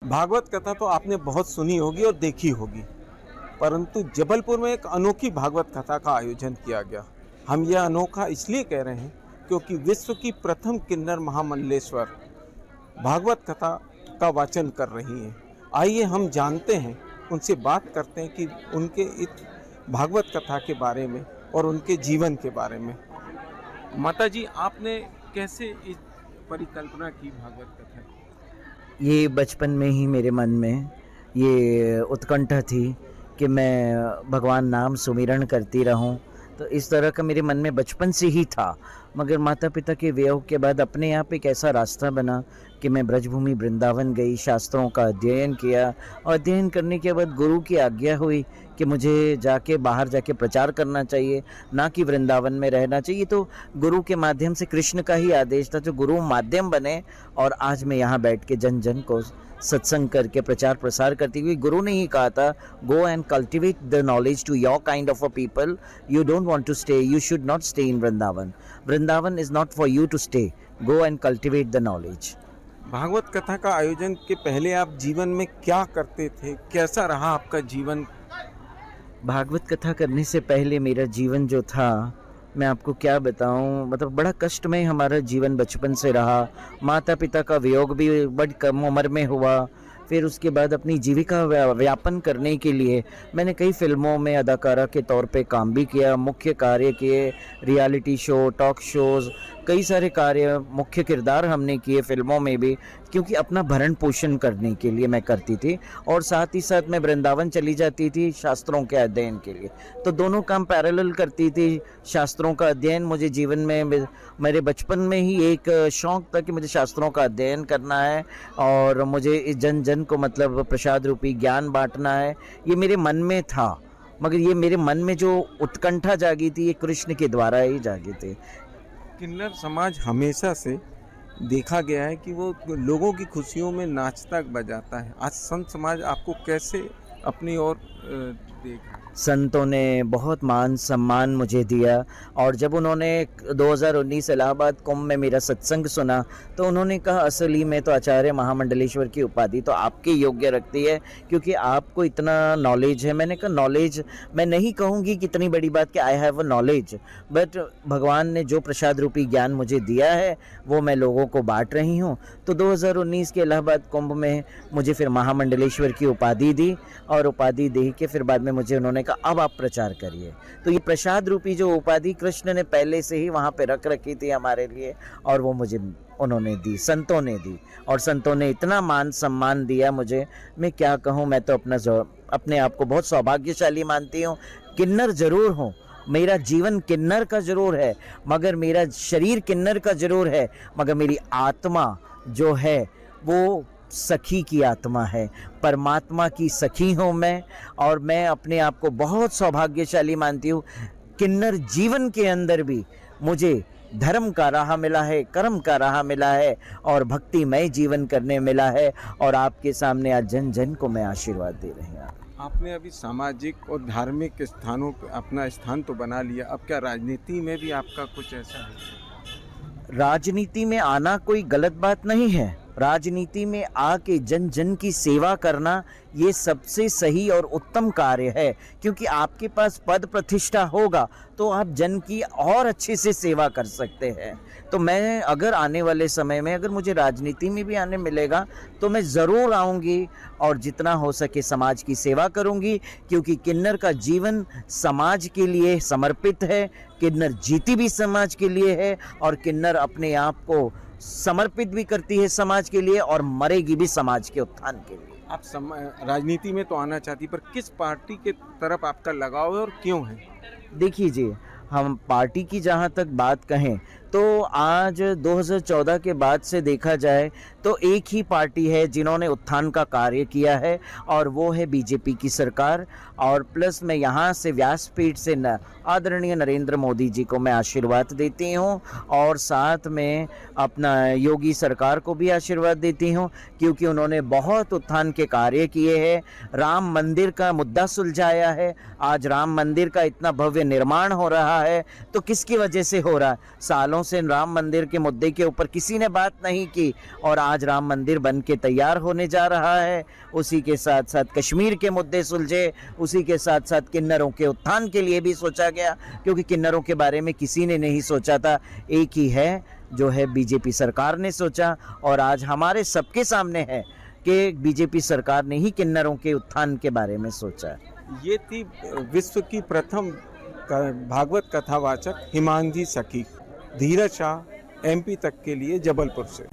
भागवत कथा तो आपने बहुत सुनी होगी और देखी होगी, परंतु जबलपुर में एक अनोखी भागवत कथा का आयोजन किया गया। हम यह अनोखा इसलिए कह रहे हैं क्योंकि विश्व की प्रथम किन्नर महामंडलेश्वर भागवत कथा का वाचन कर रही हैं। आइए हम जानते हैं, उनसे बात करते हैं कि उनके इस भागवत कथा के बारे में और उनके जीवन के बारे में। माता जी, आपने कैसे इस परिकल्पना की भागवत कथा की? ये बचपन में ही मेरे मन में ये उत्कंठा थी कि मैं भगवान नाम सुमिरन करती रहूं। तो इस तरह का मेरे मन में बचपन से ही था। मगर माता पिता के वियोग के बाद अपने आप एक ऐसा रास्ता बना कि मैं ब्रजभूमि वृंदावन गई, शास्त्रों का अध्ययन किया और अध्ययन करने के बाद गुरु की आज्ञा हुई कि मुझे जाके बाहर जाके प्रचार करना चाहिए, ना कि वृंदावन में रहना चाहिए। तो गुरु के माध्यम से, कृष्ण का ही आदेश था, जो गुरु माध्यम बने और आज मैं यहाँ बैठ के जन जन को सत्संग करके प्रचार प्रसार करती हुई। गुरु ने ही कहा था, go and cultivate the knowledge to your kind of a people, you don't want to stay, you should not stay in Vrindavan, Vrindavan is not for you to stay, go and cultivate the knowledge. Bhagwat कथा का आयोजन के पहले आप जीवन में क्या करते थे? कैसा रहा आपका जीवन? भागवत कथा करने से पहले मेरा जीवन जो था, मैं आपको क्या बताऊं, मतलब बड़ा कष्टमय हमारा जीवन बचपन से रहा। माता पिता का वियोग भी बड़ी कम उम्र में हुआ। फिर उसके बाद अपनी जीविका व्यापन करने के लिए मैंने कई फिल्मों में अदाकारा के तौर पे काम भी किया, मुख्य कार्य किए, रियलिटी शो, टॉक शोज़, कई सारे कार्य, मुख्य किरदार हमने किए फिल्मों में भी, क्योंकि अपना भरण पोषण करने के लिए मैं करती थी। और साथ ही साथ मैं वृंदावन चली जाती थी शास्त्रों के अध्ययन के लिए। तो दोनों काम पैरेलल करती थी। शास्त्रों का अध्ययन मुझे जीवन में, मेरे बचपन में ही एक शौक़ था कि मुझे शास्त्रों का अध्ययन करना है और मुझे इस जन जन को मतलब प्रसाद रूपी ज्ञान बांटना है, ये मेरे मन में था। मगर ये मेरे मन में जो उत्कंठा जागी थी, ये कृष्ण के द्वारा ही जागी थी। किन्नर समाज हमेशा से देखा गया है कि वो लोगों की खुशियों में नाचता बजाता है। आज संत समाज आपको कैसे अपनी ओर देखा? संतों ने बहुत मान सम्मान मुझे दिया और जब उन्होंने 2019 इलाहाबाद कुंभ में मेरा सत्संग सुना तो उन्होंने कहा, असली में तो आचार्य महामंडलेश्वर की उपाधि तो आपके योग्य रखती है, क्योंकि आपको इतना नॉलेज है। मैंने कहा, नॉलेज मैं नहीं कहूँगी कि इतनी बड़ी बात कि I have a knowledge, but भगवान ने जो प्रसाद रूपी ज्ञान मुझे दिया है वो मैं लोगों को बांट रही हूँ। तो 2019 के इलाहाबाद कुंभ में मुझे फिर महामंडलेश्वर की उपाधि दी और उपाधि दे के फिर बाद में मुझे उन्होंने कहा, अब आप प्रचार करिए। तो ये प्रसाद रूपी जो उपाधि कृष्ण ने पहले से ही वहाँ पे रख रखी थी हमारे लिए और वो मुझे उन्होंने दी, संतों ने दी। और संतों ने इतना मान सम्मान दिया मुझे, मैं क्या कहूँ। मैं तो अपने आप को बहुत सौभाग्यशाली मानती हूँ। किन्नर जरूर हूँ, मेरा जीवन किन्नर का जरूर है, मगर मेरा शरीर किन्नर का जरूर है, मगर मेरी आत्मा जो है वो सखी की आत्मा है, परमात्मा की सखी हूँ मैं। और मैं अपने आप को बहुत सौभाग्यशाली मानती हूँ। किन्नर जीवन के अंदर भी मुझे धर्म का राह मिला है, कर्म का राह मिला है और भक्तिमय जीवन करने मिला है। और आपके सामने आज जन जन को मैं आशीर्वाद दे रही हूँ। आपने अभी सामाजिक और धार्मिक स्थानों पर अपना स्थान तो बना लिया, अब क्या राजनीति में भी आपका कुछ ऐसा है? राजनीति में आना कोई गलत बात नहीं है। राजनीति में आके जन जन की सेवा करना ये सबसे सही और उत्तम कार्य है, क्योंकि आपके पास पद प्रतिष्ठा होगा तो आप जन की और अच्छे से सेवा कर सकते हैं। तो मैं अगर आने वाले समय में अगर मुझे राजनीति में भी आने मिलेगा तो मैं ज़रूर आऊँगी और जितना हो सके समाज की सेवा करूँगी, क्योंकि किन्नर का जीवन समाज के लिए समर्पित है। किन्नर जीती भी समाज के लिए है और किन्नर अपने आप को समर्पित भी करती है समाज के लिए और मरेगी भी समाज के उत्थान के लिए। आप राजनीति में तो आना चाहती, पर किस पार्टी के तरफ आपका लगाव है और क्यों है? देखिए जी, हम पार्टी की जहाँ तक बात कहें तो आज 2014 के बाद से देखा जाए तो एक ही पार्टी है जिन्होंने उत्थान का कार्य किया है और वो है बीजेपी की सरकार। और प्लस मैं यहाँ से व्यासपीठ से आदरणीय नरेंद्र मोदी जी को मैं आशीर्वाद देती हूँ और साथ में अपना योगी सरकार को भी आशीर्वाद देती हूँ, क्योंकि उन्होंने बहुत उत्थान के कार्य किए हैं। राम मंदिर का मुद्दा सुलझाया है। आज राम मंदिर का इतना भव्य निर्माण हो रहा है तो किसकी वजह से हो रहा है? सालों से राम मंदिर के मुद्दे के ऊपर किसी ने बात नहीं की, और आज राम मंदिर बन के तैयार होने जा रहा है। उसी के साथ साथ कश्मीर के मुद्दे सुलझे, उसी के साथ साथ किन्नरों के उत्थान के लिए भी सोचा गया, क्योंकि किन्नरों के बारे में किसी ने नहीं सोचा था, एक ही है जो है बीजेपी सरकार ने सोचा, और आज हमारे सबके सामने है कि बीजेपी सरकार ने ही किन्नरों के उत्थान के बारे में सोचा। ये थी विश्व की प्रथम भागवत कथावाचक हिमांगी सखी, धीरज शाह, MP तक के लिए जबलपुर से।